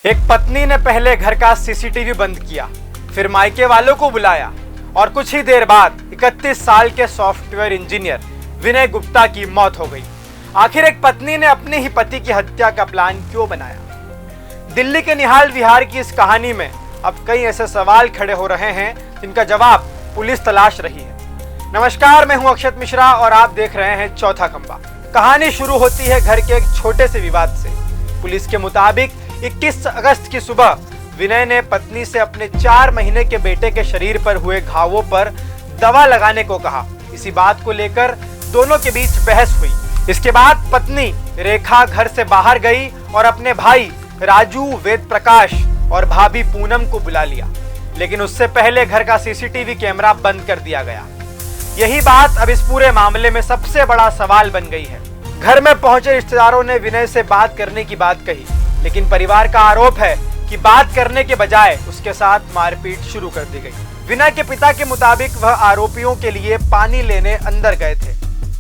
एक पत्नी ने पहले घर का सीसीटीवी बंद किया, फिर मायके वालों को बुलाया और कुछ ही देर बाद 31 साल के सॉफ्टवेयर इंजीनियर विनय गुप्ता की मौत हो गई। आखिर एक पत्नी ने अपने ही पति की हत्या का प्लान क्यों बनाया? दिल्ली के निहाल विहार की इस कहानी में अब कई ऐसे सवाल खड़े हो रहे हैं जिनका जवाब पुलिस तलाश रही है। नमस्कार, मैं हूं अक्षत मिश्रा और आप देख रहे हैं चौथा खंबा। कहानी शुरू होती है घर के एक छोटे से विवाद से। पुलिस के मुताबिक 21 अगस्त की सुबह विनय ने पत्नी से अपने 4 महीने के बेटे के शरीर पर हुए घावों पर दवा लगाने को कहा। इसी बात को लेकर दोनों के बीच बहस हुई। इसके बाद पत्नी रेखा घर से बाहर गई और अपने भाई राजू, वेद प्रकाश और भाभी पूनम को बुला लिया, लेकिन उससे पहले घर का सीसीटीवी कैमरा बंद कर दिया गया। यही बात अब इस पूरे मामले में सबसे बड़ा सवाल बन गई है। घर में पहुंचे रिश्तेदारों ने विनय से बात करने की बात कही, लेकिन परिवार का आरोप है कि बात करने के बजाय उसके साथ मारपीट शुरू कर दी गई। विनय के पिता के मुताबिक वह आरोपियों के लिए पानी लेने अंदर गए थे।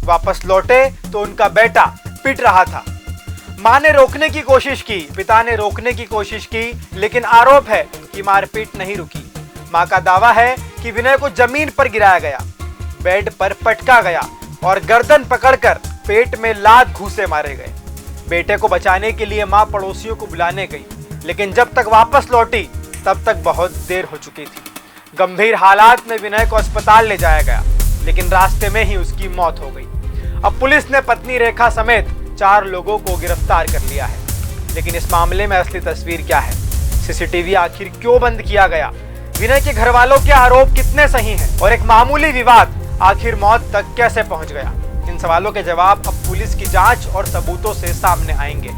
वापस लौटे तो उनका बेटा पिट रहा था। मां ने रोकने की कोशिश की, पिता ने रोकने की कोशिश की, लेकिन आरोप है कि मारपीट नहीं रुकी। मां का दावा है कि विनय को जमीन पर गिराया गया, बेड पर पटका गया और गर्दन पकड़कर पेट में लात घूंसे मारे गए। बेटे को बचाने के लिए मां पड़ोसियों को बुलाने गई, लेकिन जब तक वापस लौटी तब तक बहुत देर हो चुकी थी। गंभीर हालात में विनय को अस्पताल ले जाया गया, लेकिन रास्ते में ही उसकी मौत हो गई। अब पुलिस ने पत्नी रेखा समेत 4 लोगों को गिरफ्तार कर लिया है, लेकिन इस मामले में असली तस्वीर क्या है? सीसीटीवी आखिर क्यों बंद किया गया? विनय के घर वालों के आरोप कितने सही हैं? और एक मामूली विवाद आखिर मौत तक कैसे पहुंच गया? इन सवालों के जवाब अब पुलिस की जांच और सबूतों से सामने आएंगे।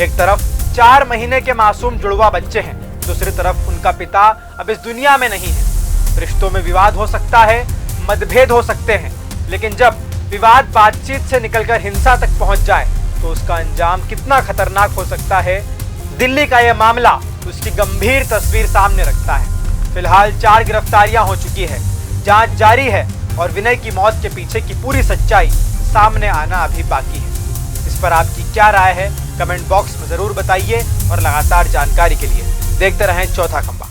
एक तरफ 4 महीने के मासूम जुड़वा बच्चे हैं, दूसरी तरफ उनका पिता अब इस दुनिया में नहीं है। रिश्तों में विवाद हो सकता है, मतभेद हो सकते हैं, लेकिन जब विवाद बातचीत से निकलकर हिंसा तक पहुंच जाए तो उसका अंजाम कितना खतरनाक हो सकता है। दिल्ली का यह मामला उसकी गंभीर तस्वीर सामने रखता है। फिलहाल 4 गिरफ्तारियां हो चुकी है, जांच जारी है और विनय की मौत के पीछे की पूरी सच्चाई सामने आना अभी बाकी है। इस पर आपकी क्या राय है? कमेंट बॉक्स में जरूर बताइए और लगातार जानकारी के लिए देखते रहें चौथा खंबा।